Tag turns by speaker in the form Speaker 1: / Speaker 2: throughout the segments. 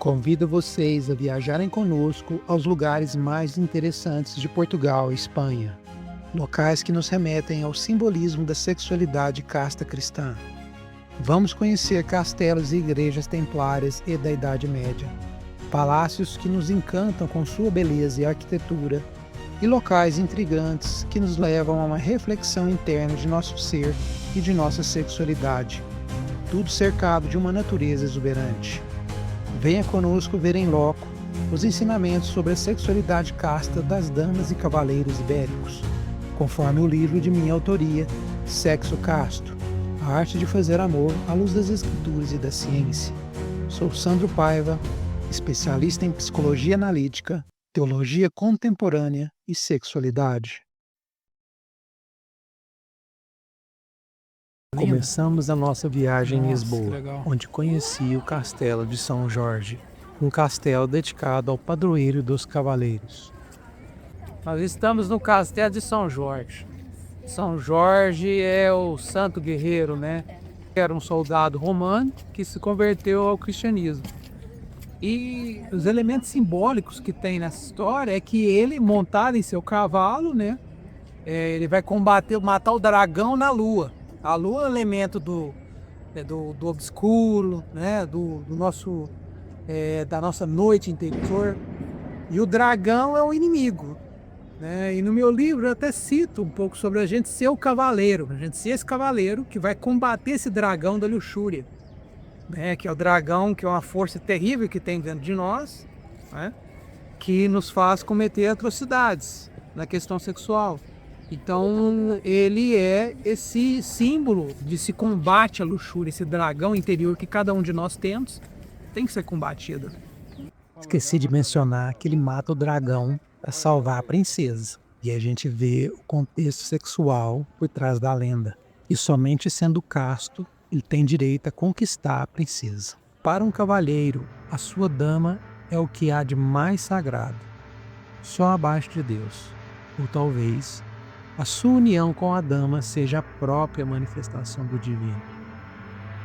Speaker 1: Convido vocês a viajarem conosco aos lugares mais interessantes de Portugal e Espanha. Locais que nos remetem ao simbolismo da sexualidade casta cristã. Vamos conhecer castelos e igrejas templárias e da Idade Média, palácios que nos encantam com sua beleza e arquitetura, e locais intrigantes que nos levam a uma reflexão interna de nosso ser e de nossa sexualidade, tudo cercado de uma natureza exuberante. Venha conosco ver em loco os ensinamentos sobre a sexualidade casta das damas e cavaleiros ibéricos, conforme o livro de minha autoria, Sexo Casto, a arte de fazer amor à luz das escrituras e da ciência. Sou Sandro Paiva, especialista em psicologia analítica, teologia contemporânea e sexualidade. Começamos a nossa viagem em Lisboa, onde conheci o Castelo de São Jorge, um castelo dedicado ao padroeiro dos cavaleiros.
Speaker 2: Nós estamos no Castelo de São Jorge. São Jorge é o santo guerreiro, né? Era um soldado romano que se converteu ao cristianismo. E os elementos simbólicos que tem nessa história é que ele, montado em seu cavalo, né? Ele vai matar o dragão na lua. A lua é um elemento do obscuro, né? Da nossa noite interior. E o dragão é o inimigo. E no meu livro eu até cito um pouco sobre a gente ser o cavaleiro, a gente ser esse cavaleiro que vai combater esse dragão da luxúria, que é o dragão, que é uma força terrível que tem dentro de nós, que nos faz cometer atrocidades na questão sexual. Então ele é esse símbolo de se combate à luxúria, esse dragão interior que cada um de nós temos, tem que ser combatido.
Speaker 1: Esqueci de mencionar que ele mata o dragão para salvar a princesa. E a gente vê o contexto sexual por trás da lenda. E somente sendo casto, ele tem direito a conquistar a princesa. Para um cavalheiro, a sua dama é o que há de mais sagrado, só abaixo de Deus. Ou talvez a sua união com a dama seja a própria manifestação do divino.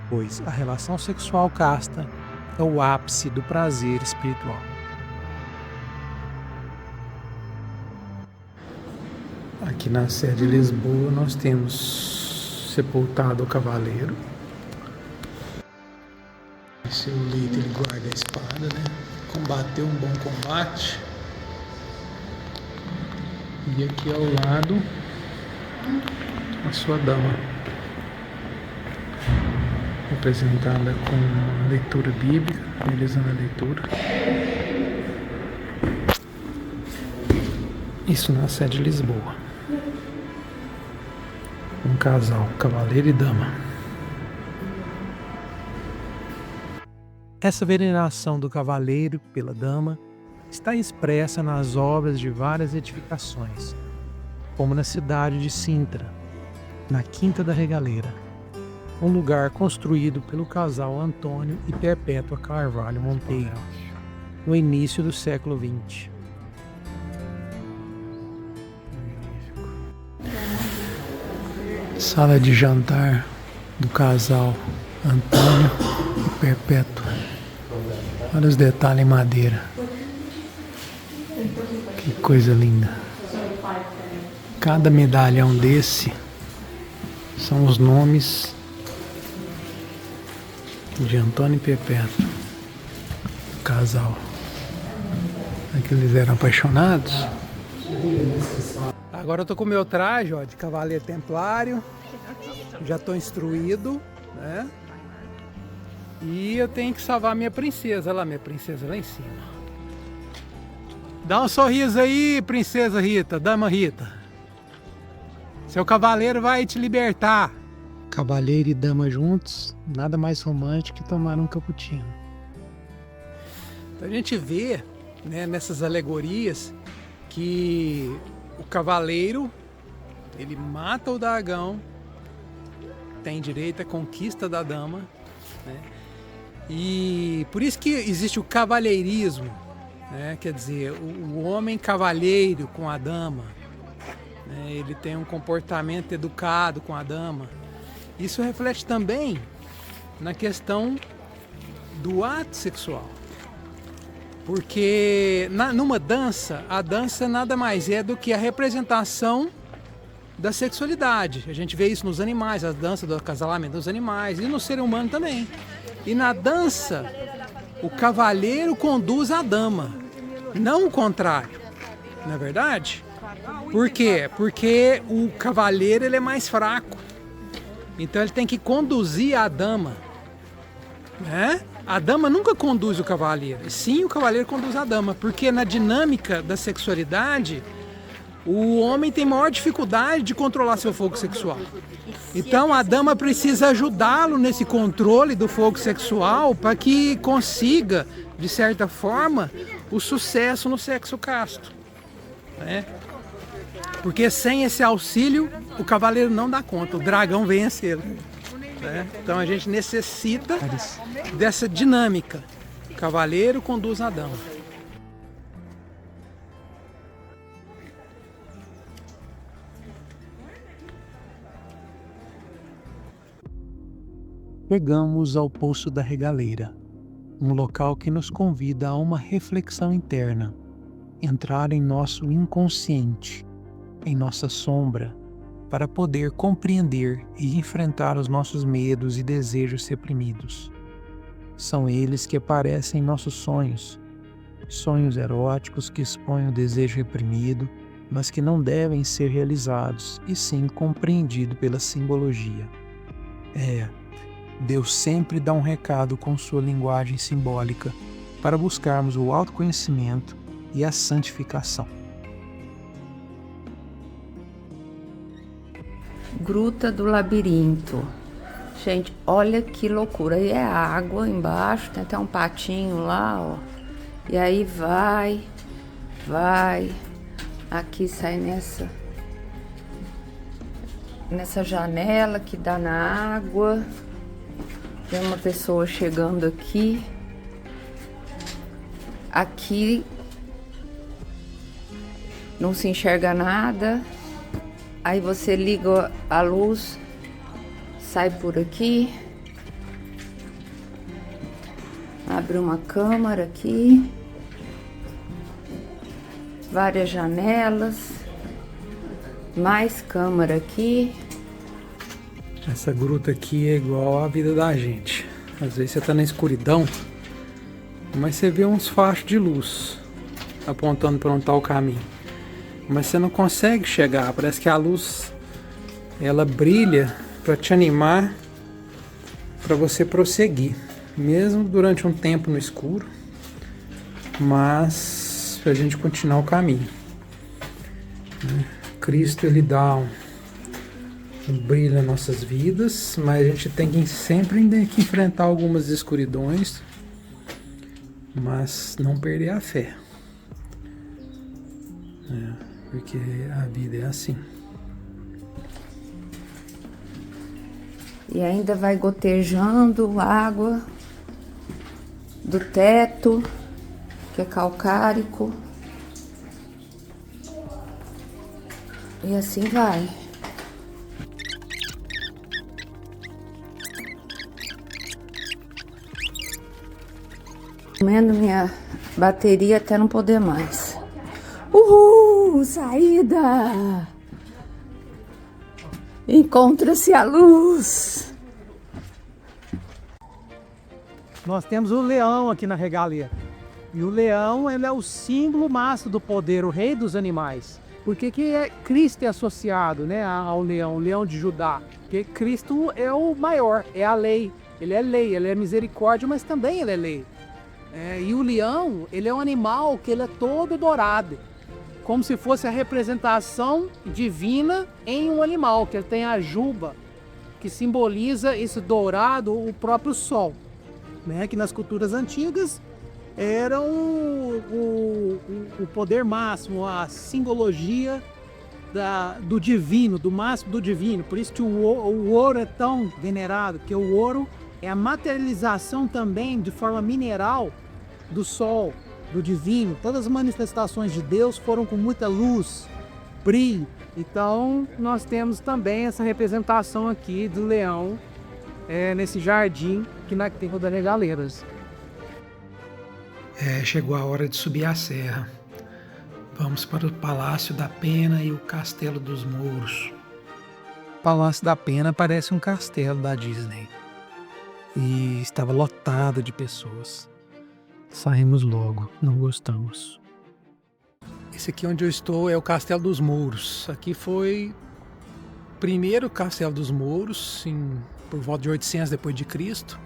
Speaker 1: Pois a relação sexual casta é o ápice do prazer espiritual. Aqui na sede de Lisboa nós temos sepultado o cavaleiro. Esse leito ele guarda a espada, né? Combateu um bom combate. E aqui ao lado a sua dama, representada com leitura bíblica, realizando a leitura. Isso na sede de Lisboa. Um casal, cavaleiro e dama. Essa veneração do cavaleiro pela dama está expressa nas obras de várias edificações, como na cidade de Sintra, na Quinta da Regaleira, um lugar construído pelo casal Antônio e Perpétua Carvalho Monteiro, no início do século XX. Sala de jantar do casal Antônio e Perpétua. Olha os detalhes em madeira. Que coisa linda. Cada medalhão desse são os nomes de Antônio e Perpétua, o casal. É que eles eram apaixonados. Agora eu tô com o meu traje, de cavaleiro templário. Já tô instruído, né? E eu tenho que salvar minha princesa lá em cima. Dá um sorriso aí, princesa Rita, dama Rita. Seu cavaleiro vai te libertar. Cavaleiro e dama juntos, nada mais romântico que tomar um cappuccino. Então a gente vê, nessas alegorias que o cavaleiro, ele mata o dragão, tem direito à conquista da dama, E por isso que existe o cavalheirismo, quer dizer, o homem cavalheiro com a dama, ele tem um comportamento educado com a dama. Isso reflete também na questão do ato sexual.
Speaker 2: Porque numa dança, a dança nada mais é do que a representação da sexualidade. A gente vê isso nos animais, a dança do acasalamento dos animais e no ser humano também. E na dança, o cavalheiro conduz a dama, não o contrário, não é verdade? Por quê? Porque o cavalheiro ele é mais fraco, então ele tem que conduzir a dama, né? A dama nunca conduz o cavaleiro, e sim o cavaleiro conduz a dama, porque na dinâmica da sexualidade, o homem tem maior dificuldade de controlar seu fogo sexual. Então a dama precisa ajudá-lo nesse controle do fogo sexual para que consiga, de certa forma, o sucesso no sexo casto, né? Porque sem esse auxílio, o cavaleiro não dá conta, o dragão vence ele, né? Então a gente necessita dessa dinâmica. O cavaleiro conduz a dama.
Speaker 1: Chegamos ao Poço da Regaleira, um local que nos convida a uma reflexão interna, entrar em nosso inconsciente, em nossa sombra, para poder compreender e enfrentar os nossos medos e desejos reprimidos. São eles que aparecem em nossos sonhos, sonhos eróticos que expõem o desejo reprimido, mas que não devem ser realizados, e sim compreendido pela simbologia. Deus sempre dá um recado com sua linguagem simbólica para buscarmos o autoconhecimento e a santificação.
Speaker 3: Gruta do Labirinto. Gente, olha que loucura. Aí é água embaixo, tem até um patinho lá, ó. E aí vai. Aqui sai nessa janela que dá na água. Tem uma pessoa chegando aqui. Aqui não se enxerga nada. Aí você liga a luz, sai por aqui. Abre uma câmara aqui. Várias janelas. Mais câmara aqui.
Speaker 2: Essa gruta aqui é igual à vida da gente. Às vezes você tá na escuridão, mas você vê uns fachos de luz apontando para onde tá o caminho. Mas você não consegue chegar, parece que a luz ela brilha para te animar para você prosseguir, mesmo durante um tempo no escuro, mas para a gente continuar o caminho, né? Cristo ele dá um brilho nas nossas vidas, mas a gente tem que sempre que enfrentar algumas escuridões, mas não perder a fé, porque a vida é assim.
Speaker 3: E ainda vai gotejando água do teto, que é calcárico. E assim vai. Comendo minha bateria até não poder mais. Uhul! Saída! Encontra-se a luz!
Speaker 2: Nós temos o leão aqui na regaleira. E o leão ele é o símbolo máximo do poder, o rei dos animais. Por que Cristo é associado, né, ao leão, o leão de Judá? Porque Cristo é o maior, é a lei, ele é misericórdia, mas também ele é lei. E o leão, ele é um animal que ele é todo dourado, como se fosse a representação divina em um animal, que ele tem a juba, que simboliza esse dourado, o próprio sol, né? Que nas culturas antigas era o poder máximo, a simbologia do divino, do máximo do divino. Por isso que o ouro é tão venerado, porque o ouro é a materialização também de forma mineral do sol, do divino. Todas as manifestações de Deus foram com muita luz, brilho. Então nós temos também essa representação aqui do leão nesse jardim aqui na Terra das Regaleiras.
Speaker 1: Chegou a hora de subir a serra. Vamos para o Palácio da Pena e o Castelo dos Mouros.
Speaker 2: O Palácio da Pena parece um castelo da Disney. E estava lotado de pessoas. Saímos logo, não gostamos.
Speaker 1: Esse aqui onde eu estou é o Castelo dos Mouros. Aqui foi o primeiro Castelo dos Mouros, por volta de 800 depois de Cristo.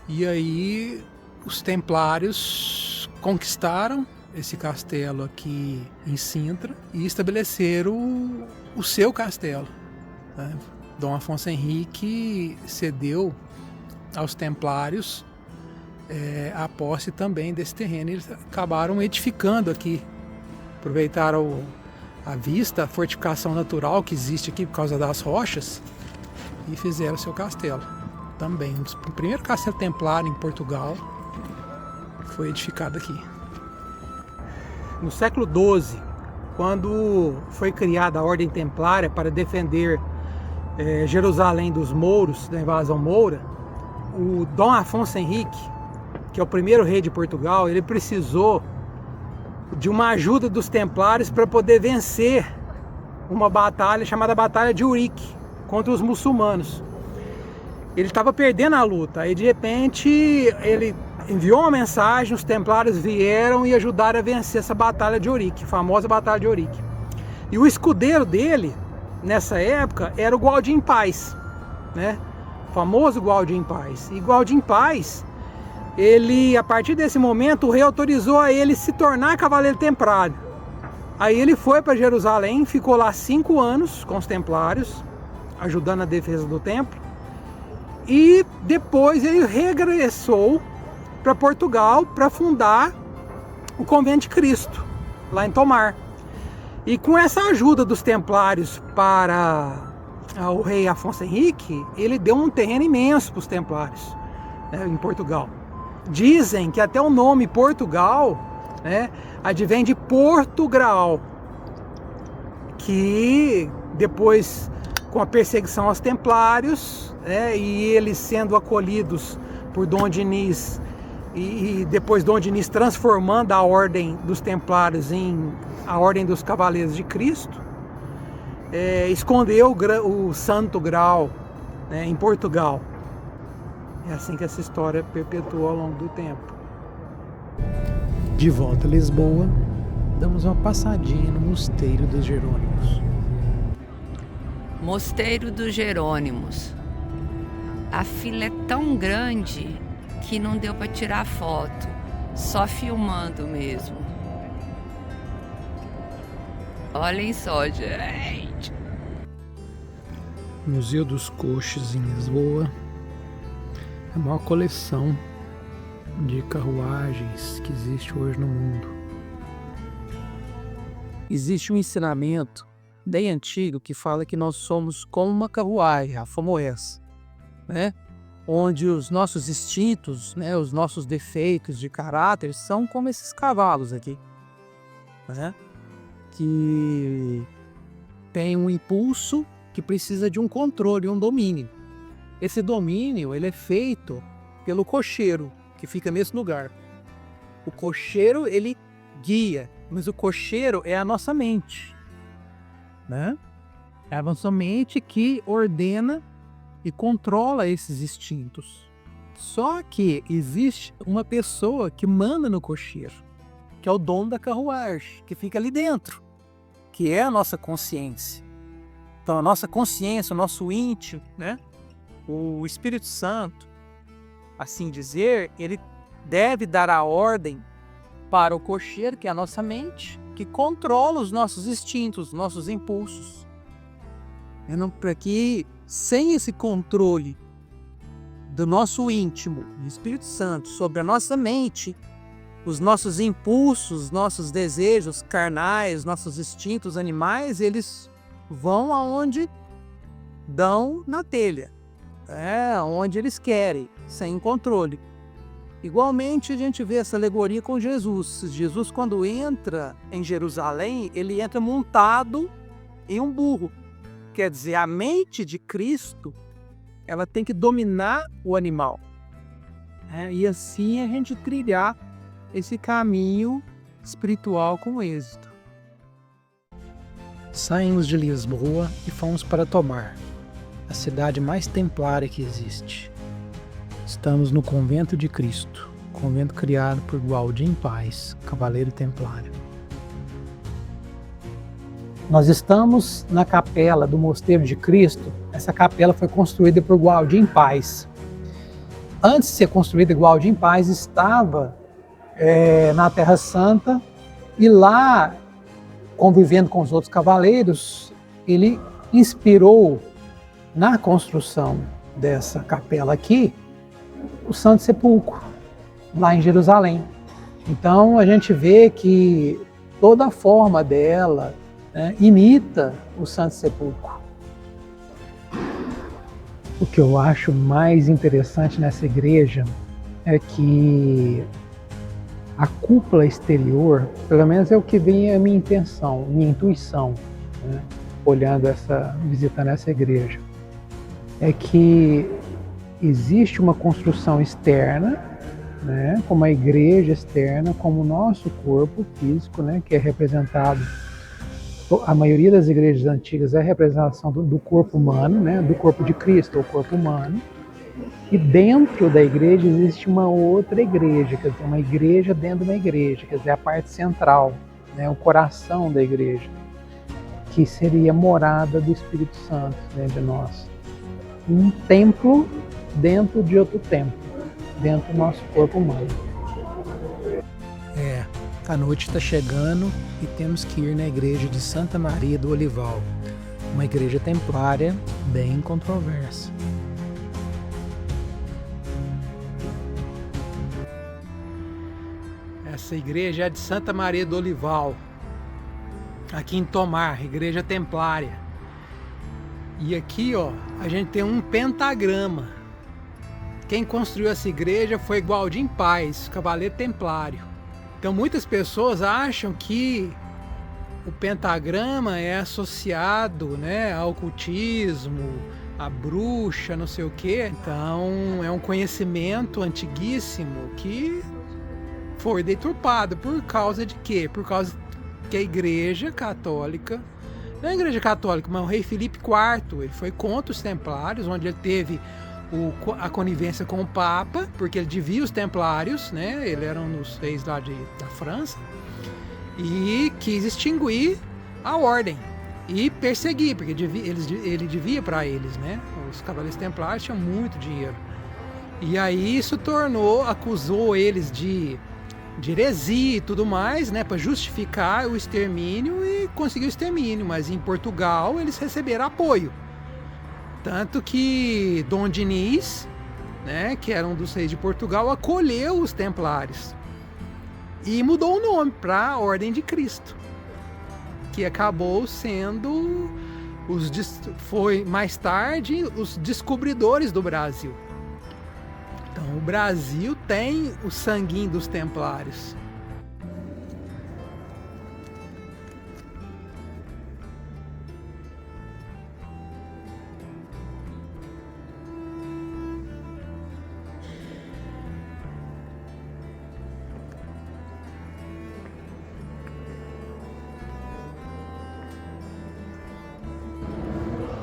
Speaker 1: E aí os templários conquistaram esse castelo aqui em Sintra e estabeleceram o seu castelo, né? Dom Afonso Henrique cedeu aos templários a posse também desse terreno. Eles acabaram edificando aqui, aproveitaram a vista, a fortificação natural que existe aqui por causa das rochas e fizeram o seu castelo também. O primeiro castelo templário em Portugal foi edificado aqui.
Speaker 2: No século XII, quando foi criada a Ordem Templária para defender Jerusalém dos mouros, da invasão moura, o Dom Afonso Henrique, que é o primeiro rei de Portugal, ele precisou de uma ajuda dos templários para poder vencer uma batalha chamada Batalha de Urique contra os muçulmanos. Ele estava perdendo a luta, aí de repente ele enviou uma mensagem, os templários vieram e ajudaram a vencer essa Batalha de Urique, a famosa Batalha de Urique. E o escudeiro dele, nessa época, era o Gualdim Paz, né? O famoso Gualdim Paz. E Gualdim Paz, a partir desse momento, o rei autorizou a ele se tornar cavaleiro templário. Aí ele foi para Jerusalém, ficou lá 5 anos com os templários, ajudando a defesa do templo. E depois ele regressou para Portugal para fundar o Convento de Cristo, lá em Tomar. E com essa ajuda dos templários para o rei Afonso Henrique, ele deu um terreno imenso para os templários, né, em Portugal. Dizem que até o nome Portugal, né, advém de Portugal, que depois, com a perseguição aos templários, né, e eles sendo acolhidos por Dom Dinis, e depois Dom Dinis transformando a Ordem dos Templários em a Ordem dos Cavaleiros de Cristo, escondeu o Santo Grau, né, em Portugal. É assim que essa história perpetuou ao longo do tempo.
Speaker 1: De volta a Lisboa, damos uma passadinha no Mosteiro dos Jerônimos.
Speaker 3: Mosteiro dos Jerônimos. A fila é tão grande que não deu para tirar foto, só filmando mesmo. Olhem só, gente.
Speaker 1: Museu dos Coches em Lisboa. A maior coleção de carruagens que existe hoje no mundo.
Speaker 2: Existe um ensinamento bem antigo que fala que nós somos como uma carruagem, a Fomoés, né? Onde os nossos instintos, né, os nossos defeitos de caráter são como esses cavalos aqui, né? Que tem um impulso que precisa de um controle, um domínio. Esse domínio, ele é feito pelo cocheiro, que fica nesse lugar. O cocheiro, ele guia, mas o cocheiro é a nossa mente, né? É a nossa mente que ordena e controla esses instintos. Só que existe uma pessoa que manda no cocheiro, que é o dono da carruagem, que fica ali dentro, que é a nossa consciência. Então a nossa consciência, o nosso íntimo, né? O Espírito Santo, assim dizer, ele deve dar a ordem para o cocheiro, que é a nossa mente, que controla os nossos instintos, nossos impulsos. Para que, sem esse controle do nosso íntimo, do Espírito Santo, sobre a nossa mente, os nossos impulsos, nossos desejos carnais, nossos instintos animais, eles vão aonde dão na telha, onde eles querem, sem controle. Igualmente a gente vê essa alegoria com Jesus. Jesus, quando entra em Jerusalém, ele entra montado em um burro. Quer dizer, a mente de Cristo, ela tem que dominar o animal, e assim a gente trilhar esse caminho espiritual com êxito.
Speaker 1: Saímos de Lisboa e fomos para Tomar, a cidade mais templária que existe. Estamos no Convento de Cristo, convento criado por Gualdim Paz, cavaleiro templário. Nós estamos na capela do Mosteiro de Cristo. Essa capela foi construída por Gualdim Paz. Antes de ser construída, Gualdim Paz estava na Terra Santa e lá, convivendo com os outros cavaleiros, ele inspirou na construção dessa capela aqui o Santo Sepulcro, lá em Jerusalém. Então a gente vê que toda a forma dela, né, imita o Santo Sepulcro. O que eu acho mais interessante nessa igreja é que a cúpula exterior, pelo menos é o que vem a minha intenção, minha intuição, né, visitando essa igreja, é que existe uma construção externa, né, como a igreja externa, como o nosso corpo físico, né, que é representado. A maioria das igrejas antigas é a representação do corpo humano, né, do corpo de Cristo, o corpo humano. E dentro da igreja existe uma outra igreja, quer dizer, uma igreja dentro de uma igreja, quer dizer, a parte central, né, o coração da igreja, que seria a morada do Espírito Santo dentro de nós. Um templo dentro de outro templo, dentro do nosso corpo humano. A noite está chegando e temos que ir na igreja de Santa Maria do Olival, uma igreja templária bem controversa. Essa igreja é de Santa Maria do Olival, aqui em Tomar, igreja templária. E aqui, ó, a gente tem um pentagrama. Quem construiu essa igreja foi Gualdim Paz, cavaleiro templário. Então muitas pessoas acham que o pentagrama é associado, né, ao ocultismo, à bruxa, não sei o quê. Então é um conhecimento antiguíssimo que foi deturpado por causa de quê? Por causa que a igreja católica, não é a igreja católica, mas o rei Filipe IV, ele foi contra os templários, onde ele teve a conivência com o Papa, porque ele devia os templários, né? Ele era um dos reis lá da França, e quis extinguir a ordem e perseguir, porque ele devia para eles, né? Os cavaleiros templários tinham muito dinheiro. E aí isso acusou eles de heresia e tudo mais, né? Para justificar o extermínio, e conseguiu o extermínio, mas em Portugal eles receberam apoio. Tanto que Dom Diniz, né, que era um dos reis de Portugal, acolheu os templários e mudou o nome para a Ordem de Cristo, que acabou sendo foi mais tarde os descobridores do Brasil. Então o Brasil tem o sanguinho dos templários.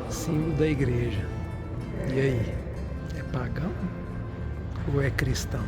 Speaker 1: Símbolo da igreja. E aí? É pagão ou é cristão?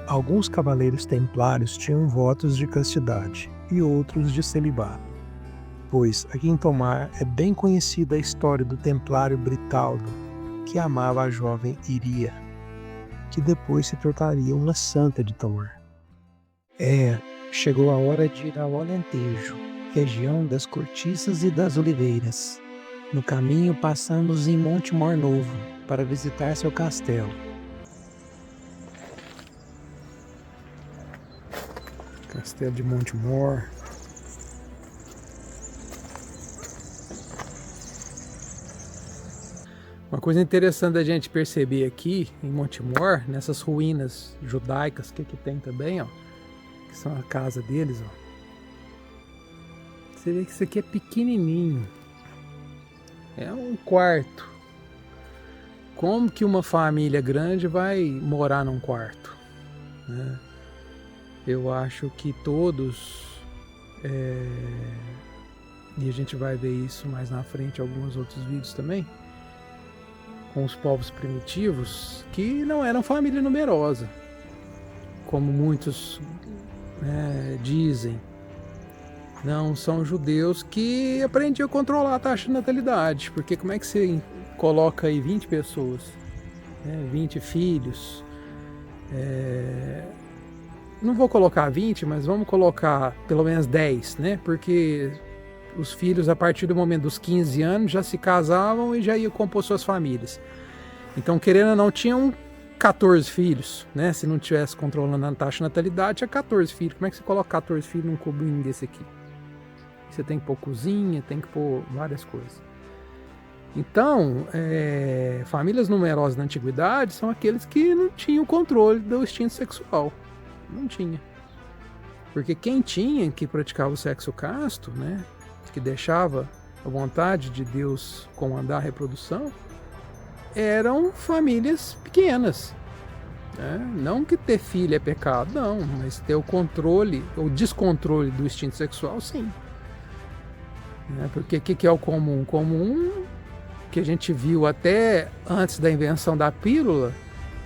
Speaker 1: Alguns cavaleiros templários tinham votos de castidade e outros de celibato, pois aqui em Tomar é bem conhecida a história do templário Britaldo, que amava a jovem Iria, que depois se tornaria uma santa de Tomar. Chegou a hora de ir ao Alentejo, região das cortiças e das oliveiras. No caminho passamos em Montemor Novo para visitar seu castelo. Castelo de Montemor.
Speaker 2: Uma coisa interessante da gente perceber aqui em Montemor, nessas ruínas judaicas que tem também, ó, que são a casa deles, ó. Você vê que isso aqui é pequenininho. É um quarto. Como que uma família grande vai morar num quarto, né? Eu acho que todos, e a gente vai ver isso mais na frente em alguns outros vídeos também, com os povos primitivos, que não eram família numerosa, como muitos dizem. Não, são judeus que aprendiam a controlar a taxa de natalidade, porque como é que você coloca aí 20 pessoas, 20 filhos, não vou colocar 20, mas vamos colocar pelo menos 10, né? Porque os filhos, a partir do momento dos 15 anos, já se casavam e já iam compor suas famílias. Então, querendo ou não, tinham 14 filhos, né? Se não tivesse controlando a taxa de natalidade, tinha 14 filhos. Como é que você coloca 14 filhos num cubinho desse aqui? Você tem que pôr cozinha, tem que pôr várias coisas. Então, famílias numerosas na antiguidade são aqueles que não tinham controle do instinto sexual. Não tinha. Porque quem tinha, que praticava o sexo casto, né, que deixava a vontade de Deus comandar a reprodução, eram famílias pequenas. Né? Não que ter filho é pecado, não, mas ter o controle, o descontrole do instinto sexual, sim. Porque o que é o comum? O comum, que a gente viu até antes da invenção da pílula,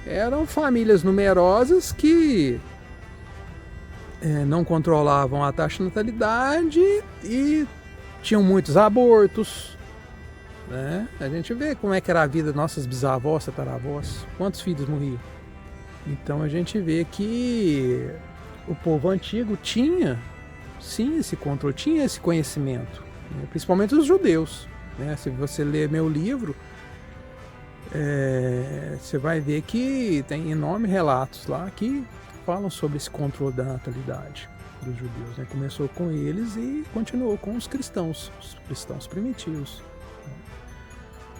Speaker 2: eram famílias numerosas que não controlavam a taxa de natalidade e tinham muitos abortos. Né? A gente vê como é que era a vida das nossas bisavós, tataravós, quantos filhos morriam. Então a gente vê que o povo antigo tinha, sim, esse controle, tinha esse conhecimento. Principalmente os judeus, né? Se você ler meu livro, você vai ver que tem enormes relatos lá que falam sobre esse controle da natalidade dos judeus, né? Começou com eles e continuou com os cristãos primitivos, né?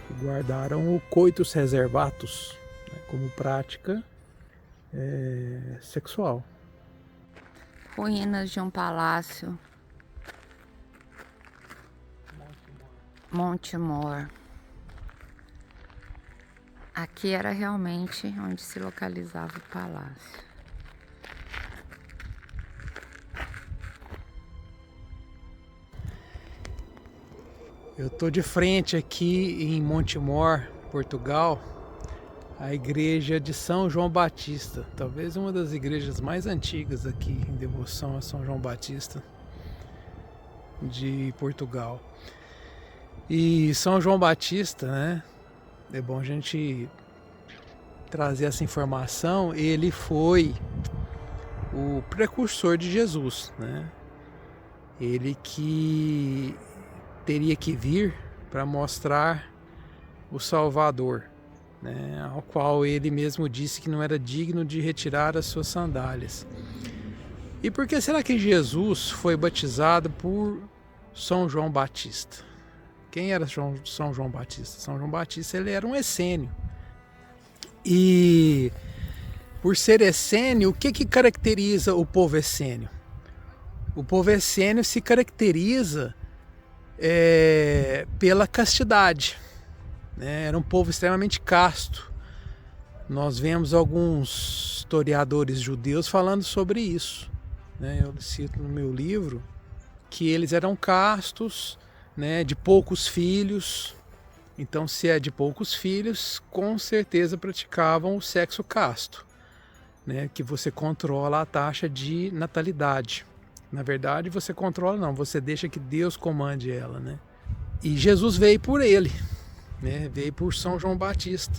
Speaker 2: Que guardaram o coitus reservatus, né? Como prática sexual.
Speaker 3: Ruínas de um palácio. Montemor. Aqui era realmente onde se localizava o palácio.
Speaker 2: Eu estou de frente aqui em Montemor, Portugal, a igreja de São João Batista, talvez uma das igrejas mais antigas aqui em devoção a São João Batista de Portugal. E São João Batista, né? É bom a gente trazer essa informação. Ele foi o precursor de Jesus, né? Ele que teria que vir para mostrar o Salvador, né? Ao qual ele mesmo disse que não era digno de retirar as suas sandálias. E por que será que Jesus foi batizado por São João Batista? Quem era São João Batista? São João Batista, ele era um essênio. E por ser essênio, o que caracteriza o povo essênio? O povo essênio se caracteriza pela castidade, né? Era um povo extremamente casto. Nós vemos alguns historiadores judeus falando sobre isso, né? Eu cito no meu livro que eles eram castos, né, de poucos filhos. Então, se é de poucos filhos, com certeza praticavam o sexo casto, né, que você controla a taxa de natalidade. Na verdade, você controla não, você deixa que Deus comande ela, né? E Jesus veio por ele, né? Veio por São João Batista.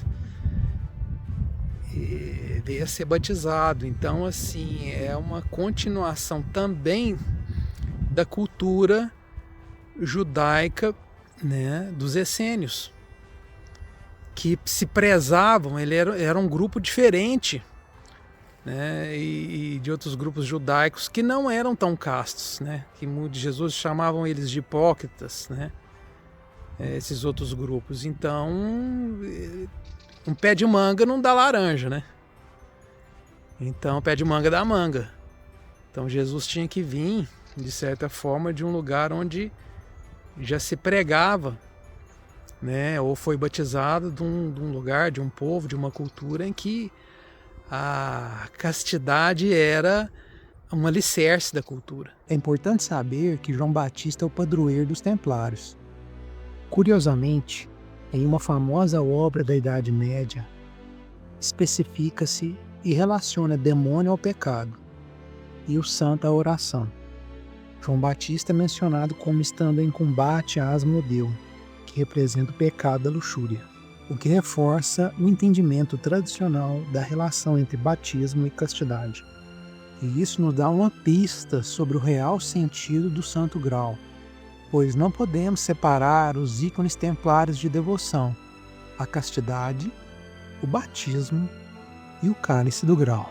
Speaker 2: E veio a ser batizado. Então, assim, é uma continuação também da cultura judaica, né, dos essênios, que se prezavam. Ele era um grupo diferente, né, e de outros grupos judaicos que não eram tão castos, né, que Jesus chamavam eles de hipócritas, né,
Speaker 1: esses outros grupos. Então, um pé de manga não dá laranja, né? Então, o pé de manga dá manga. Então, Jesus tinha que vir, de certa forma, de um lugar onde já se pregava, né? Ou foi batizado de um lugar, de um povo, de uma cultura em que a castidade era um alicerce da cultura.
Speaker 2: É importante saber que João Batista é o padroeiro dos templários. Curiosamente, em uma famosa obra da Idade Média, especifica-se e relaciona demônio ao pecado e o santo à oração. João Batista é mencionado como estando em combate a Asmodeu, que representa o pecado da luxúria, o que reforça o entendimento tradicional da relação entre batismo e castidade. E isso nos dá uma pista sobre o real sentido do Santo Grau, pois não podemos separar os ícones templários de devoção, a castidade, o batismo e o cálice do grau.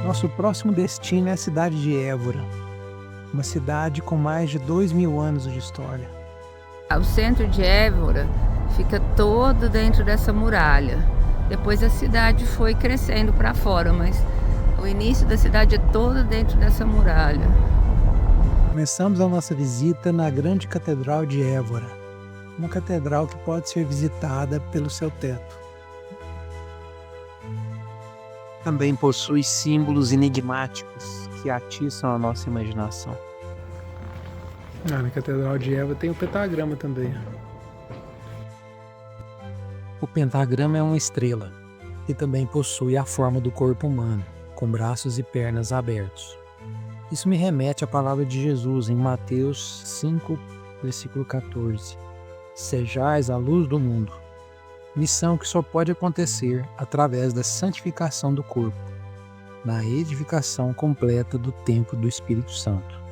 Speaker 2: Nosso próximo destino é a cidade de Évora, uma cidade com mais de 2.000 anos de história.
Speaker 3: O centro de Évora fica todo dentro dessa muralha. Depois a cidade foi crescendo para fora, mas o início da cidade é todo dentro dessa muralha.
Speaker 2: Começamos a nossa visita na Grande Catedral de Évora, uma catedral que pode ser visitada pelo seu teto. Também possui símbolos enigmáticos que atiçam a nossa imaginação.
Speaker 1: Na Catedral de Évora tem o pentagrama também.
Speaker 2: O pentagrama é uma estrela e também possui a forma do corpo humano, com braços e pernas abertos. Isso me remete à palavra de Jesus em Mateus 5, versículo 14. Sejais a luz do mundo. Missão que só pode acontecer através da santificação do corpo, na edificação completa do templo do Espírito Santo.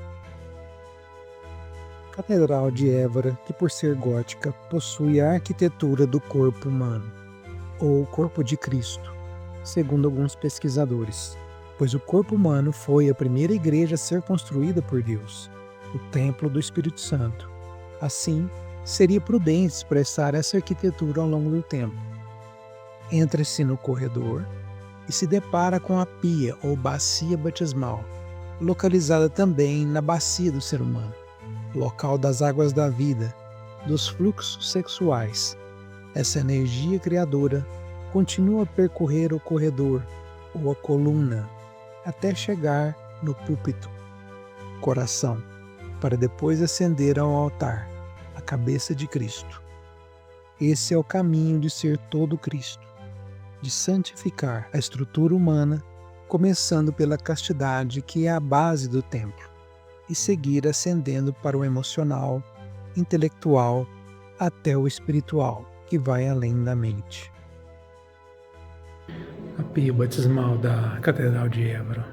Speaker 2: Catedral de Évora, que por ser gótica, possui a arquitetura do corpo humano, ou corpo de Cristo, segundo alguns pesquisadores, pois o corpo humano foi a primeira igreja a ser construída por Deus, o templo do Espírito Santo. Assim, seria prudente expressar essa arquitetura ao longo do tempo. Entra-se no corredor e se depara com a pia ou bacia batismal, localizada também na bacia do ser humano, local das águas da vida, dos fluxos sexuais. Essa energia criadora continua a percorrer o corredor ou a coluna até chegar no púlpito, coração, para depois ascender ao altar, a cabeça de Cristo. Esse é o caminho de ser todo Cristo, de santificar a estrutura humana, começando pela castidade, que é a base do templo, e seguir ascendendo para o emocional, intelectual, até o espiritual, que vai além da mente.
Speaker 1: A pia batismal da Catedral de Évora.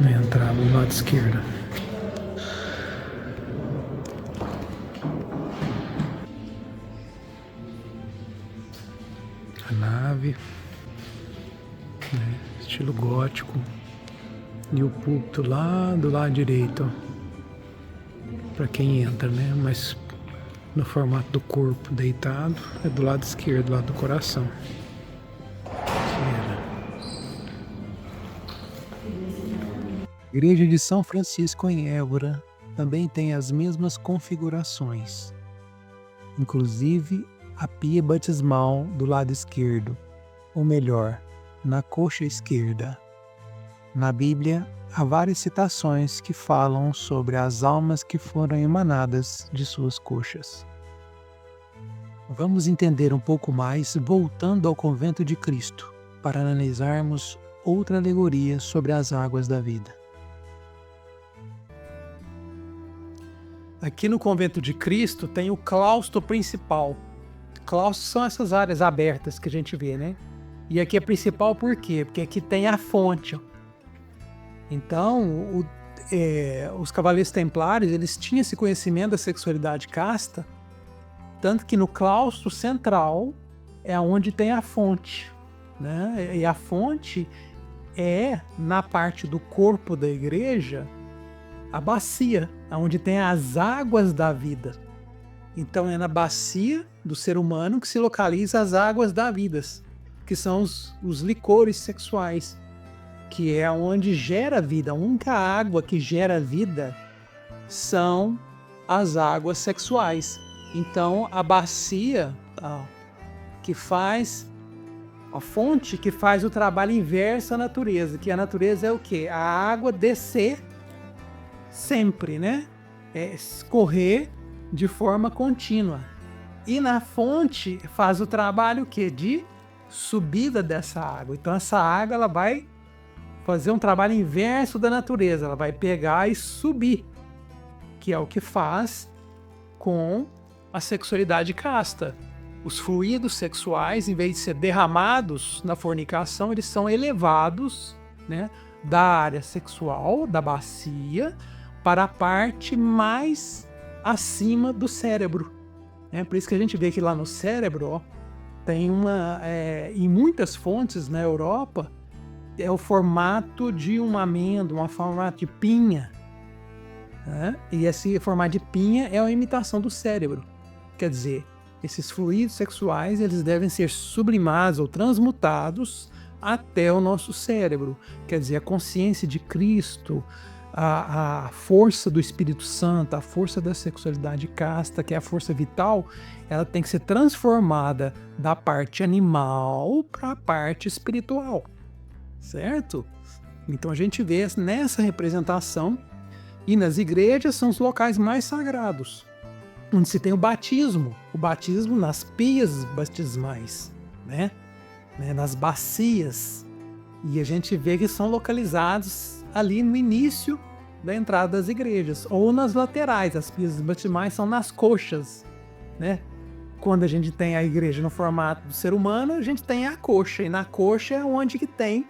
Speaker 1: Na entrada do lado esquerdo. A nave, né, estilo gótico. E o púlpito lá do lado direito, para quem entra, né? Mas no formato do corpo deitado, é do lado esquerdo, do lado do coração.
Speaker 2: A Igreja de São Francisco em Évora também tem as mesmas configurações, inclusive a pia batismal do lado esquerdo, ou melhor, na coxa esquerda. Na Bíblia, há várias citações que falam sobre as almas que foram emanadas de suas coxas. Vamos entender um pouco mais voltando ao Convento de Cristo, para analisarmos outra alegoria sobre as águas da vida.
Speaker 4: Aqui no Convento de Cristo tem o claustro principal. Claustros são essas áreas abertas que a gente vê, né? E aqui é principal por quê? Porque aqui tem a fonte. Então, os cavaleiros templários, eles tinham esse conhecimento da sexualidade casta, tanto que no claustro central é onde tem a fonte, né? E a fonte é, na parte do corpo da igreja, a bacia, onde tem as águas da vida. Então é na bacia do ser humano que se localiza as águas da vida, que são os licores sexuais, que é onde gera vida. A única água que gera vida são as águas sexuais. Então a bacia que faz a fonte que faz o trabalho inverso à natureza, que a natureza é o quê? A água descer sempre, né? É escorrer de forma contínua. E na fonte faz o trabalho o quê? De subida dessa água. Então essa água ela vai fazer um trabalho inverso da natureza, ela vai pegar e subir, que é o que faz com a sexualidade casta. Os fluidos sexuais, em vez de ser derramados na fornicação, eles são elevados, né, da área sexual, da bacia, para a parte mais acima do cérebro. Por isso que a gente vê que lá no cérebro tem em muitas fontes na Europa, é o formato de uma amêndoa, um formato de pinha. E esse formato de pinha é uma imitação do cérebro. Quer dizer, esses fluidos sexuais eles devem ser sublimados ou transmutados até o nosso cérebro. Quer dizer, a consciência de Cristo, a força do Espírito Santo, a força da sexualidade casta, que é a força vital, ela tem que ser transformada da parte animal para a parte espiritual. Certo? Então a gente vê nessa representação, e nas igrejas são os locais mais sagrados, onde se tem o batismo nas pias batismais, né? Nas bacias, e a gente vê que são localizados ali no início da entrada das igrejas, ou nas laterais. As pias batismais são nas coxas, né? Quando a gente tem a igreja no formato do ser humano, a gente tem a coxa, e na coxa é onde que tem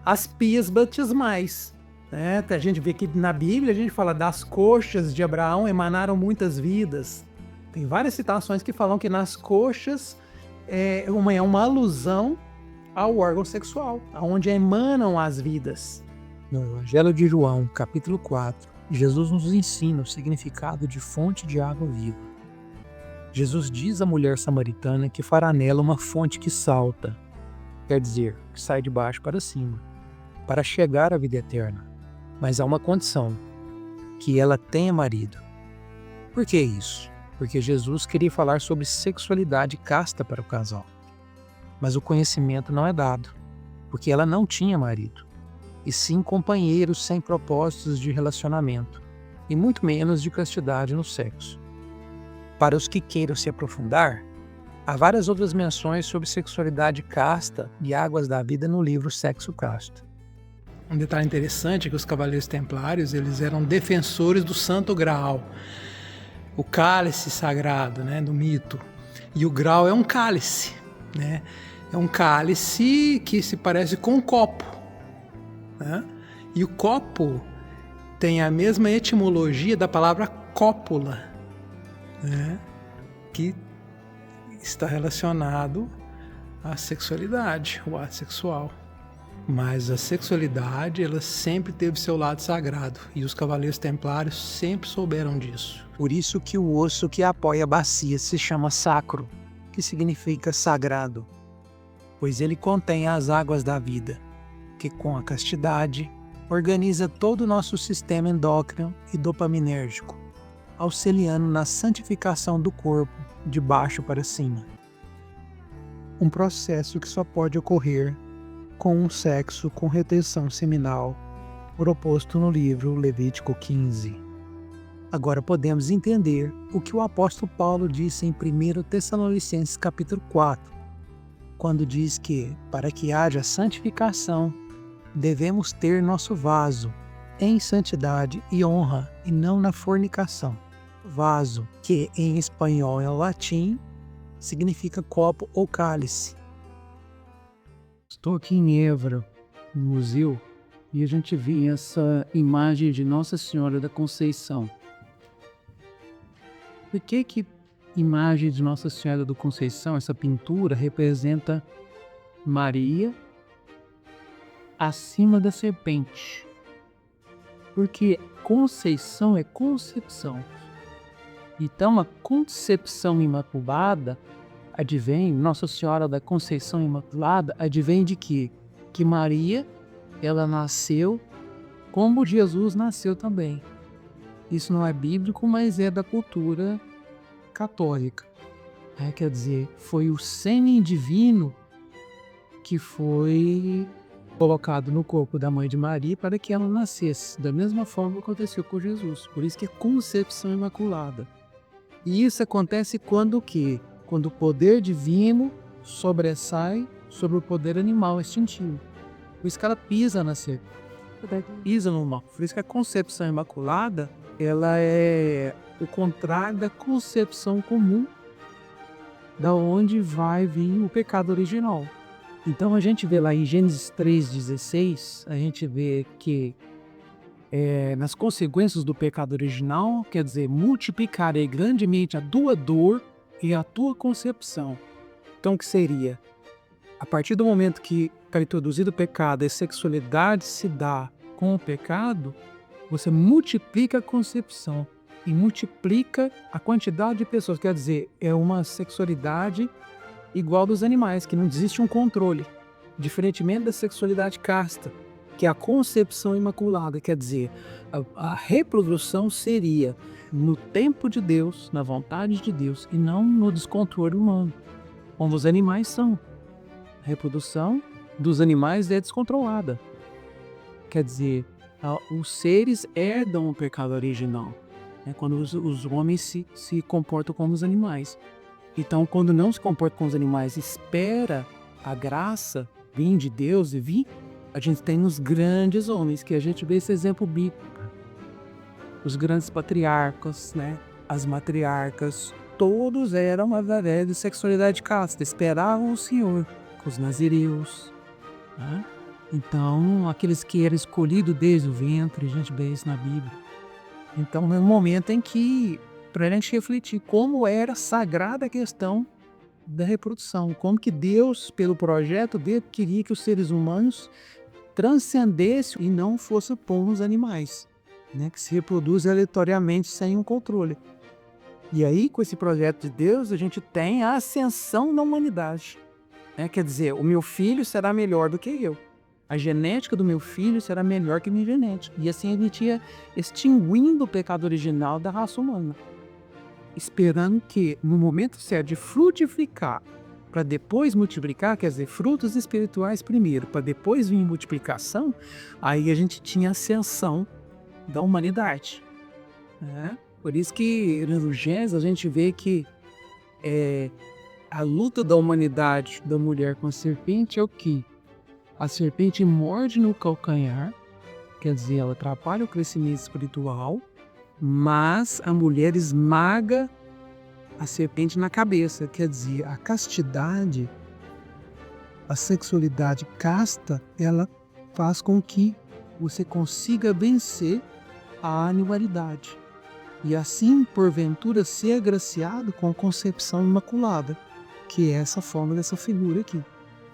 Speaker 4: as pias batismais. A gente vê que na Bíblia a gente fala das coxas de Abraão emanaram muitas vidas. Tem várias citações que falam que nas coxas é uma alusão ao órgão sexual, onde emanam as vidas.
Speaker 1: No Evangelho de João, capítulo 4, Jesus nos ensina o significado de fonte de água viva. Jesus diz à mulher samaritana que fará nela uma fonte que salta, quer dizer, que sai de baixo para cima, para chegar à vida eterna. Mas há uma condição, que ela tenha marido. Por que isso? Porque Jesus queria falar sobre sexualidade casta para o casal. Mas o conhecimento não é dado, porque ela não tinha marido, e sim companheiros sem propósitos de relacionamento, e muito menos de castidade no sexo. Para os que queiram se aprofundar, há várias outras menções sobre sexualidade casta e águas da vida no livro Sexo Casto.
Speaker 4: Um detalhe interessante é que os cavaleiros templários eles eram defensores do Santo Graal, o cálice sagrado, né, do mito. E o Graal é um cálice, né? É um cálice que se parece com um copo, né? E o copo tem a mesma etimologia da palavra cópula, né? Que está relacionado à sexualidade, o ato sexual. Mas a sexualidade, ela sempre teve seu lado sagrado, e os cavaleiros templários sempre souberam disso.
Speaker 1: Por isso que o osso que apoia a bacia se chama sacro, que significa sagrado, pois ele contém as águas da vida, que com a castidade organiza todo o nosso sistema endócrino e dopaminérgico, auxiliando na santificação do corpo de baixo para cima. Um processo que só pode ocorrer com um sexo com retenção seminal, proposto no livro Levítico 15. Agora podemos entender o que o apóstolo Paulo disse em 1 Tessalonicenses capítulo 4, quando diz que, para que haja santificação, devemos ter nosso vaso em santidade e honra, e não na fornicação. Vaso, que em espanhol e latim significa copo ou cálice. Estou aqui em Évora, no museu, e a gente vê essa imagem de Nossa Senhora da Conceição. Por que imagem de Nossa Senhora da Conceição, essa pintura, representa Maria acima da serpente?
Speaker 4: Porque conceição é concepção. Então, a concepção imaculada advém, Nossa Senhora da Conceição Imaculada, advém de quê? Que Maria, ela nasceu como Jesus nasceu também. Isso não é bíblico, mas é da cultura católica. Quer dizer, foi o sêmen divino que foi colocado no corpo da mãe de Maria para que ela nascesse, da mesma forma que aconteceu com Jesus. Por isso que é concepção imaculada. E isso acontece quando o quê? Quando o poder divino sobressai sobre o poder animal instintivo. Por isso que ela pisa na serpente, pisa no mal. Por isso que a concepção imaculada, ela é o contrário da concepção comum, da onde vai vir o pecado original. Então a gente vê lá em Gênesis 3,16, a gente vê que nas consequências do pecado original, quer dizer, multiplicarei grandemente a tua dor e a tua concepção. Então, o que seria? A partir do momento que está introduzido o pecado e a sexualidade se dá com o pecado, você multiplica a concepção e multiplica a quantidade de pessoas. Quer dizer, é uma sexualidade igual dos animais, que não existe um controle. Diferentemente da sexualidade casta, que é a concepção imaculada, quer dizer, a reprodução seria no tempo de Deus, na vontade de Deus, e não no descontrole humano, como os animais são. A reprodução dos animais é descontrolada. Quer dizer, os seres herdam o pecado original, quando os homens se comportam como os animais. Então, quando não se comporta com os animais, espera a graça vir de Deus e vir, a gente tem os grandes homens, que a gente vê esse exemplo bíblico. Os grandes patriarcas, as matriarcas, todos eram através de sexualidade casta, esperavam o Senhor, os nazireus. Então, aqueles que eram escolhidos desde o ventre, a gente vê isso na Bíblia. Então, é um momento em que, para a gente refletir como era sagrada a questão da reprodução, como que Deus, pelo projeto dele, queria que os seres humanos transcendessem e não fossem como os animais, que se reproduzem aleatoriamente sem um controle. E aí, com esse projeto de Deus, a gente tem a ascensão da humanidade. Quer dizer, o meu filho será melhor do que eu. A genética do meu filho será melhor que a minha genética. E assim a gente ia extinguindo o pecado original da raça humana, esperando que, no momento certo de frutificar, para depois multiplicar, quer dizer, frutos espirituais primeiro, para depois vir multiplicação, aí a gente tinha ascensão da humanidade. Por isso que no Gênesis a gente vê que a luta da humanidade, da mulher com a serpente, é o quê? A serpente morde no calcanhar, quer dizer, ela atrapalha o crescimento espiritual, mas a mulher esmaga a serpente na cabeça. Quer dizer, a castidade, a sexualidade casta, ela faz com que você consiga vencer a animalidade. E assim, porventura, ser agraciado com a concepção imaculada, que é essa forma dessa figura aqui.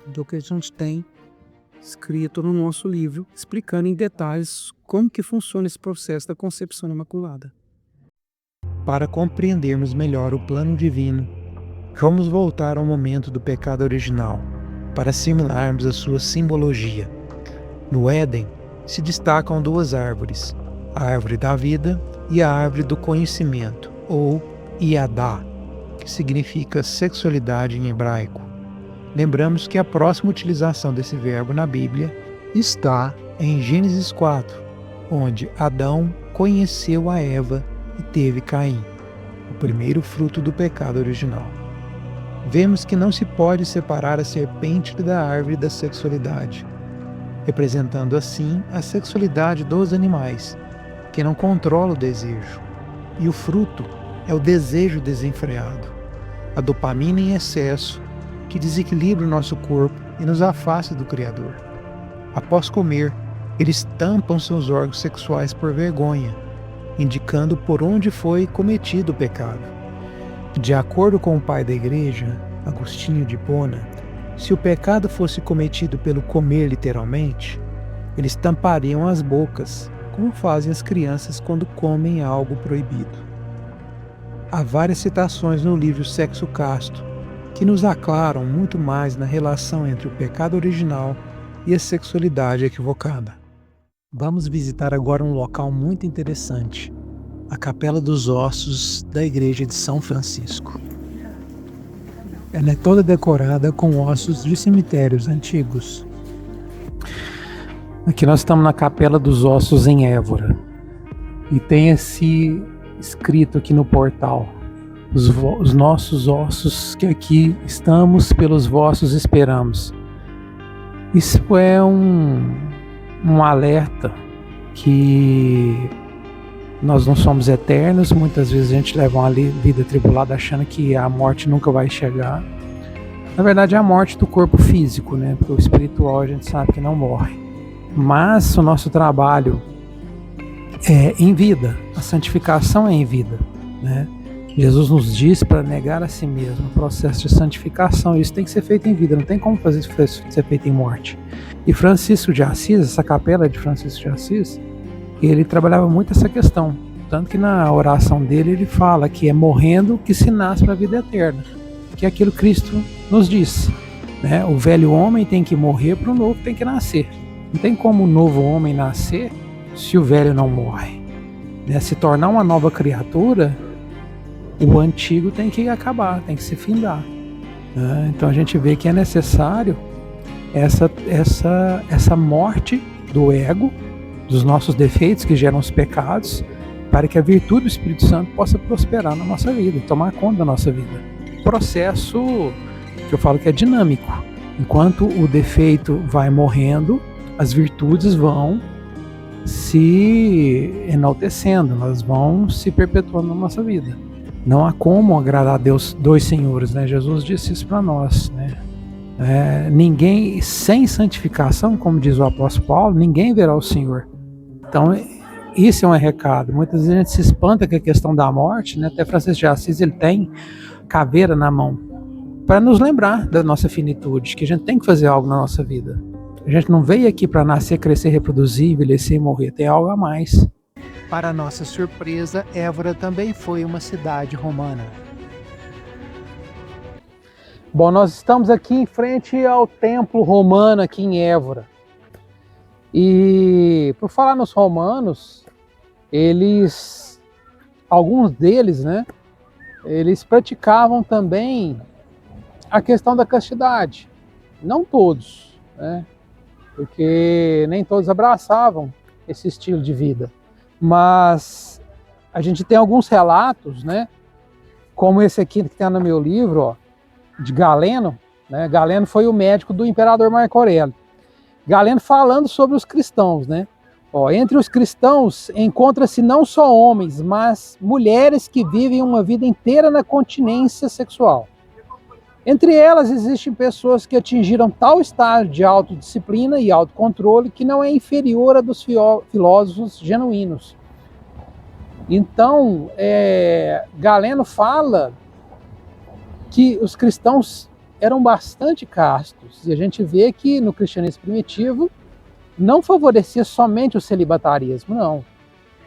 Speaker 4: Do que a gente tem escrito no nosso livro, explicando em detalhes como que funciona esse processo da concepção imaculada.
Speaker 1: Para compreendermos melhor o plano divino, vamos voltar ao momento do pecado original, para assimilarmos a sua simbologia. No Éden, se destacam duas árvores, a árvore da vida e a árvore do conhecimento, ou Iadá, que significa sexualidade em hebraico. Lembramos que a próxima utilização desse verbo na Bíblia está em Gênesis 4, onde Adão conheceu a Eva e teve Caim, o primeiro fruto do pecado original. Vemos que não se pode separar a serpente da árvore da sexualidade, representando assim a sexualidade dos animais, que não controla o desejo, e o fruto é o desejo desenfreado, a dopamina em excesso, que desequilibra o nosso corpo e nos afasta do Criador. Após comer, eles tampam seus órgãos sexuais por vergonha, indicando por onde foi cometido o pecado. De acordo com o pai da igreja, Agostinho de Hipona, se o pecado fosse cometido pelo comer literalmente, eles tampariam as bocas como fazem as crianças quando comem algo proibido. Há várias citações no livro Sexo Casto que nos aclaram muito mais na relação entre o pecado original e a sexualidade equivocada. Vamos visitar agora um local muito interessante, a Capela dos Ossos da Igreja de São Francisco. Ela é toda decorada com ossos de cemitérios antigos. Aqui nós estamos na Capela dos Ossos em Évora. E tem esse escrito aqui no portal: os nossos ossos que aqui estamos, pelos vossos esperamos. Isso é um alerta que nós não somos eternos. Muitas vezes a gente leva uma vida tribulada achando que a morte nunca vai chegar. Na verdade é a morte do corpo físico, né? Porque o espiritual a gente sabe que não morre. Mas o nosso trabalho é em vida, a santificação é em vida, né? Jesus nos diz para negar a si mesmo, o processo de santificação. Isso tem que ser feito em vida, não tem como fazer isso ser feito em morte. E Francisco de Assis, essa capela de Francisco de Assis, ele trabalhava muito essa questão. Tanto que na oração dele ele fala que é morrendo que se nasce para a vida eterna, que é aquilo que Cristo nos disse, né? O velho homem tem que morrer para o novo tem que nascer. Não tem como o novo homem nascer se o velho não morre, né? Se tornar uma nova criatura, o antigo tem que acabar, tem que se findar, né? Então a gente vê que é necessário essa morte do ego, dos nossos defeitos que geram os pecados, para que a virtude do Espírito Santo possa prosperar na nossa vida, tomar conta da nossa vida. Processo que eu falo que é dinâmico. Enquanto o defeito vai morrendo, as virtudes vão se enaltecendo, elas vão se perpetuando na nossa vida. Não há como agradar a Deus dois senhores, né? Jesus disse isso para nós, né? Ninguém sem santificação, como diz o apóstolo Paulo, ninguém verá o Senhor. Então, isso é um recado. Muitas vezes a gente se espanta com a questão da morte, né? Até Francisco de Assis ele tem caveira na mão para nos lembrar da nossa finitude, que a gente tem que fazer algo na nossa vida. A gente não veio aqui para nascer, crescer, reproduzir, envelhecer e morrer. Tem algo a mais.
Speaker 2: Para nossa surpresa, Évora também foi uma cidade romana.
Speaker 4: Bom, nós estamos aqui em frente ao templo romano aqui em Évora. E por falar nos romanos, alguns deles, né, eles praticavam também a questão da castidade. Não todos, né, porque nem todos abraçavam esse estilo de vida. Mas a gente tem alguns relatos, né, como esse aqui que está no meu livro, ó, de Galeno, né? Galeno foi o médico do imperador Marco Aurélio. Galeno falando sobre os cristãos, né? Ó, entre os cristãos encontra-se não só homens, mas mulheres que vivem uma vida inteira na continência sexual. Entre elas existem pessoas que atingiram tal estágio de autodisciplina e autocontrole que não é inferior a dos filósofos genuínos. Então, Galeno fala que os cristãos eram bastante castos, e a gente vê que no cristianismo primitivo não favorecia somente o celibatarismo, não.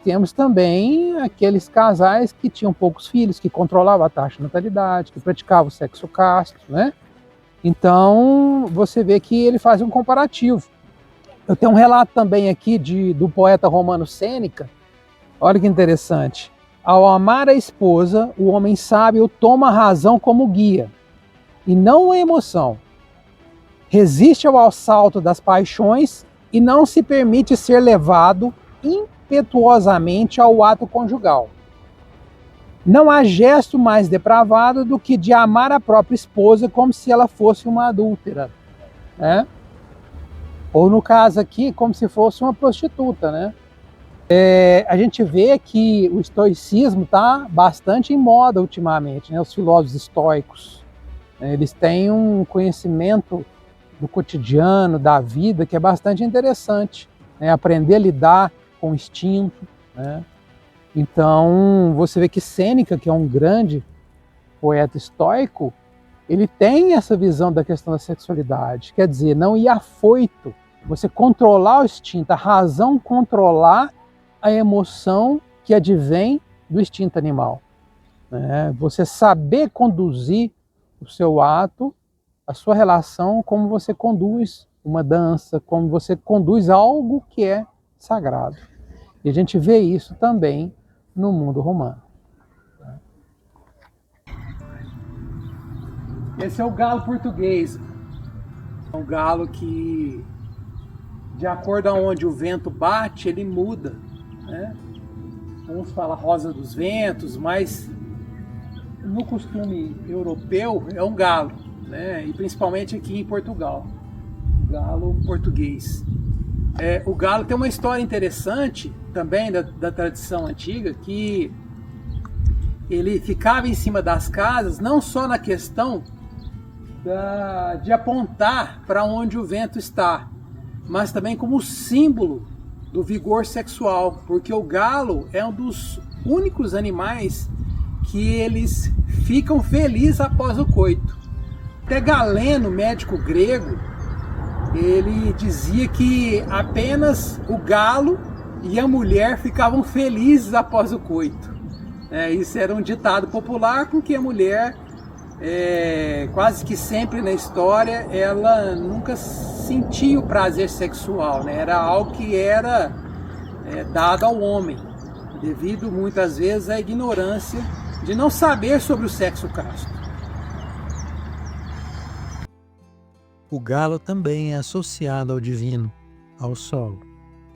Speaker 4: Temos também aqueles casais que tinham poucos filhos, que controlavam a taxa de natalidade, que praticavam o sexo casto, né? Então, você vê que ele faz um comparativo. Eu tenho um relato também aqui do poeta romano Sêneca. Olha que interessante. Ao amar a esposa, o homem sábio toma a razão como guia, e não a emoção. Resiste ao assalto das paixões e não se permite ser levado impetuosamente ao ato conjugal. Não há gesto mais depravado do que de amar a própria esposa como se ela fosse uma adúltera, né? Ou no caso aqui, como se fosse uma prostituta, né? A gente vê que o estoicismo está bastante em moda ultimamente, né? Os filósofos estoicos, eles têm um conhecimento do cotidiano, da vida, que é bastante interessante, né? Aprender a lidar com o instinto, né? Então, você vê que Sêneca, que é um grande poeta estoico, ele tem essa visão da questão da sexualidade. Quer dizer, não ir afoito, você controlar o instinto, a razão controlar a emoção que advém do instinto animal. Você saber conduzir o seu ato, a sua relação, como você conduz uma dança, como você conduz algo que é sagrado. E a gente vê isso também no mundo romano. Esse é o galo português. É um galo que, de acordo aonde o vento bate, ele muda, né? Uns falam rosa dos ventos, mas no costume europeu é um galo, né? E principalmente aqui em Portugal, o galo português. O galo tem uma história interessante também da tradição antiga, que ele ficava em cima das casas, não só na questão de apontar para onde o vento está, mas também como símbolo do vigor sexual, porque o galo é um dos únicos animais que eles ficam felizes após o coito. Até Galeno, médico grego, ele dizia que apenas o galo e a mulher ficavam felizes após o coito. Isso era um ditado popular com que a mulher, quase que sempre na história, ela nunca sentia o prazer sexual, né? Era algo que era dado ao homem, devido muitas vezes à ignorância de não saber sobre o sexo casto.
Speaker 1: O galo também é associado ao divino, ao sol.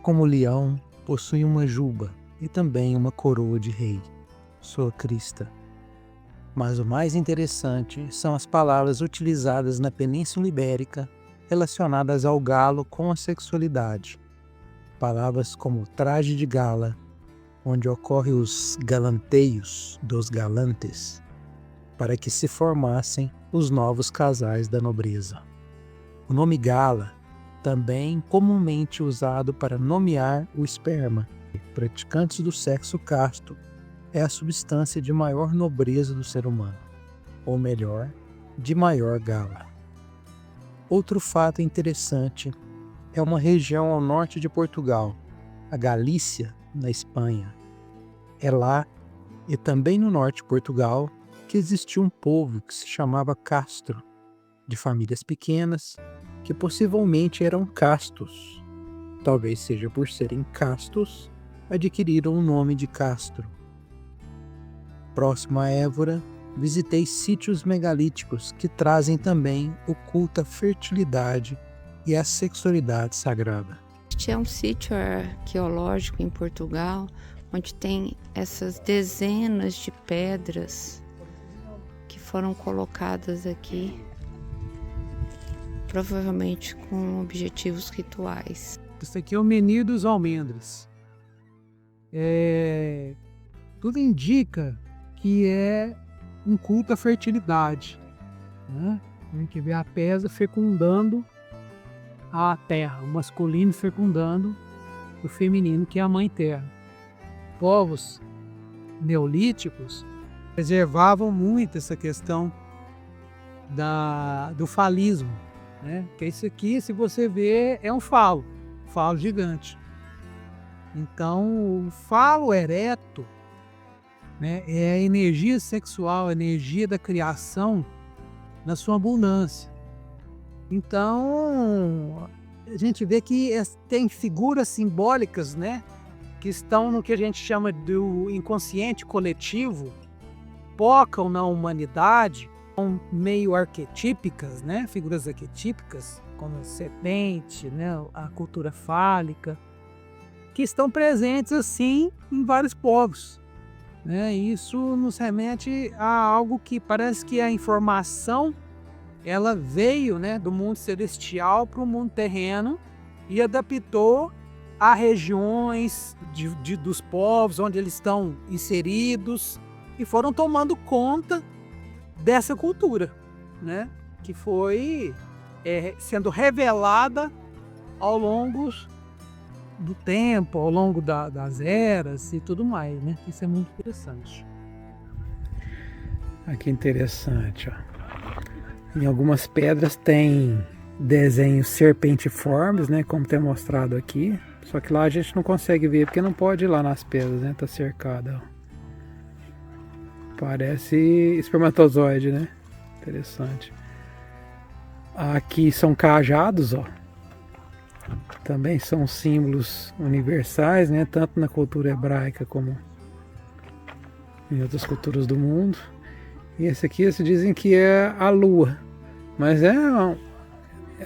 Speaker 1: Como o leão, possui uma juba e também uma coroa de rei, sua crista. Mas o mais interessante são as palavras utilizadas na Península Ibérica relacionadas ao galo com a sexualidade. Palavras como traje de gala, onde ocorrem os galanteios dos galantes, para que se formassem os novos casais da nobreza. O nome gala, também comumente usado para nomear o esperma. Praticantes do sexo casto é a substância de maior nobreza do ser humano, ou melhor, de maior gala. Outro fato interessante é uma região ao norte de Portugal, a Galícia, na Espanha. É lá, e também no norte de Portugal, que existia um povo que se chamava Castro, de famílias pequenas, que possivelmente eram castos. Talvez seja por serem castos, adquiriram o nome de Castro. Próximo a Évora, visitei sítios megalíticos que trazem também o culto à fertilidade e à sexualidade sagrada.
Speaker 3: Este é um sítio arqueológico em Portugal, onde tem essas dezenas de pedras que foram colocadas aqui, provavelmente com objetivos rituais.
Speaker 2: Isso aqui é o Menir dos Almendres. Tudo indica que é um culto à fertilidade, né? A gente vê a pesa fecundando a terra, o masculino fecundando o feminino, que é a mãe terra. Povos neolíticos preservavam muito essa questão do falismo, né? Que isso aqui, se você ver, é um falo gigante. Então, o falo ereto, né, é a energia sexual, a energia da criação na sua abundância. Então, a gente vê que tem figuras simbólicas, né, que estão no que a gente chama do inconsciente coletivo, focam na humanidade, são meio arquetípicas, né, figuras arquetípicas, como a serpente, né, a cultura fálica, que estão presentes assim em vários povos. Isso nos remete a algo que parece que a informação ela veio, né, do mundo celestial para o mundo terreno e adaptou a regiões dos povos onde eles estão inseridos e foram tomando conta dessa cultura, né, que foi sendo revelada ao longo do tempo, ao longo das eras e tudo mais, né? Isso é muito interessante.
Speaker 1: Aqui interessante, ó. Em algumas pedras tem desenhos serpentiformes, né? Como tem mostrado aqui.
Speaker 4: Só que lá a gente não consegue ver porque não pode ir lá nas pedras, né? Tá cercada, ó. Parece espermatozoide, né? Interessante. Aqui são cajados, ó. Também são símbolos universais, né? Tanto na cultura hebraica como em outras culturas do mundo. E esse aqui, eles dizem que é a lua. Mas é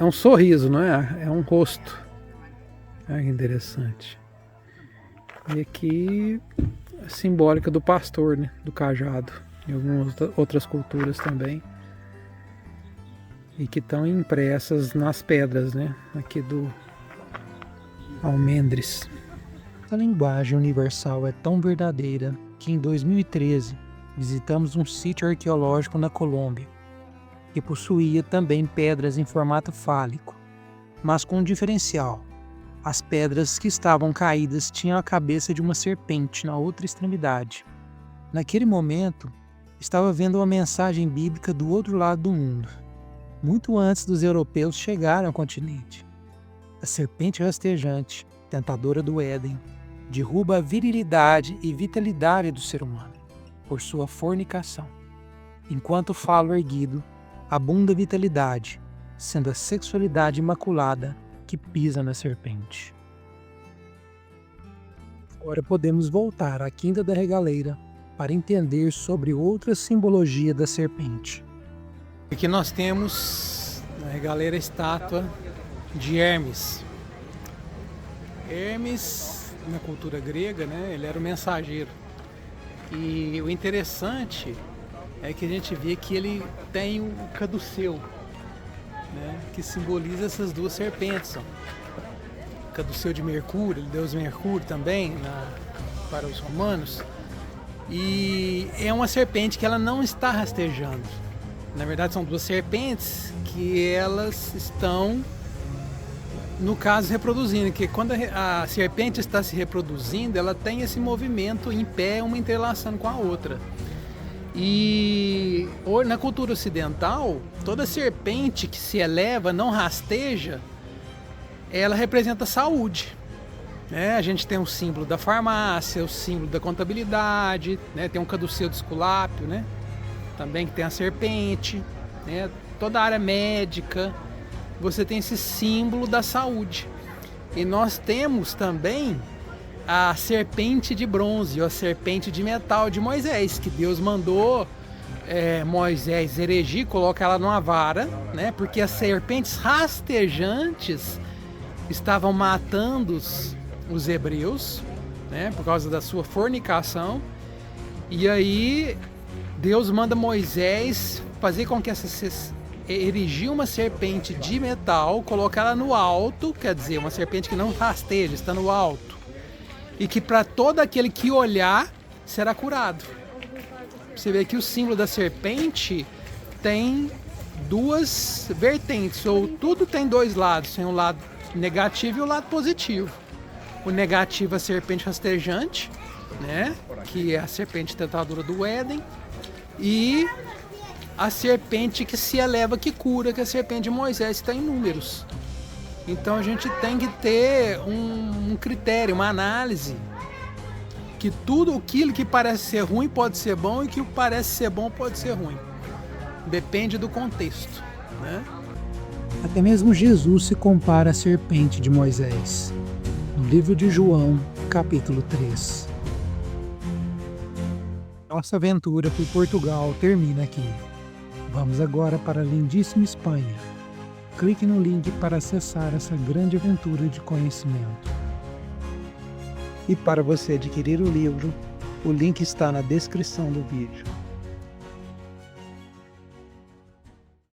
Speaker 4: um sorriso, não é? É um rosto. Olha que interessante. E aqui é simbólica do pastor, né? Do cajado. Em algumas outras culturas também. E que estão impressas nas pedras, né? Aqui do almendres.
Speaker 1: A linguagem universal é tão verdadeira que em 2013 visitamos um sítio arqueológico na Colômbia que possuía também pedras em formato fálico, mas com um diferencial. As pedras que estavam caídas tinham a cabeça de uma serpente na outra extremidade. Naquele momento, estava vendo uma mensagem bíblica do outro lado do mundo, muito antes dos europeus chegarem ao continente. A serpente rastejante, tentadora do Éden, derruba a virilidade e vitalidade do ser humano, por sua fornicação. Enquanto falo erguido, abunda a vitalidade, sendo a sexualidade imaculada que pisa na serpente. Agora podemos voltar à Quinta da Regaleira para entender sobre outra simbologia da serpente.
Speaker 4: Aqui nós temos na Regaleira a estátua de Hermes. Hermes, na cultura grega, né, ele era o mensageiro. E o interessante é que a gente vê que ele tem o caduceu, né, que simboliza essas duas serpentes. Ó. Caduceu de Mercúrio, ele deus Mercúrio também para os romanos. E é uma serpente que ela não está rastejando. Na verdade são duas serpentes que elas estão, no caso, reproduzindo, que quando a serpente está se reproduzindo, ela tem esse movimento em pé, uma entrelaçando com a outra. E na cultura ocidental, toda serpente que se eleva, não rasteja, ela representa saúde. Né? A gente tem o símbolo da farmácia, o símbolo da contabilidade, né? Tem um caduceu de Esculápio, né? Também que tem a serpente, né? Toda a área médica, você tem esse símbolo da saúde. E nós temos também a serpente de bronze, ou a serpente de metal de Moisés, que Deus mandou Moisés erigir, colocar ela numa vara, né? Porque as serpentes rastejantes estavam matando os hebreus, né? Por causa da sua fornicação. E aí Deus manda Moisés fazer com que erigir uma serpente de metal, colocar ela no alto, quer dizer, uma serpente que não rasteja, está no alto, e que para todo aquele que olhar será curado. Você vê que o símbolo da serpente tem duas vertentes, ou tudo tem dois lados, tem um lado negativo e o lado positivo. O negativo é a serpente rastejante, né, que é a serpente tentadora do Éden, e a serpente que se eleva, que cura, que é a serpente de Moisés, que está em Números. Então a gente tem que ter um critério, uma análise, que tudo aquilo que parece ser ruim pode ser bom e que parece ser bom pode ser ruim. Depende do contexto, né?
Speaker 1: Até mesmo Jesus se compara à serpente de Moisés, no livro de João, capítulo 3. Nossa aventura por Portugal termina aqui. Vamos agora para a lindíssima Espanha. Clique no link para acessar essa grande aventura de conhecimento. E para você adquirir o livro, o link está na descrição do vídeo.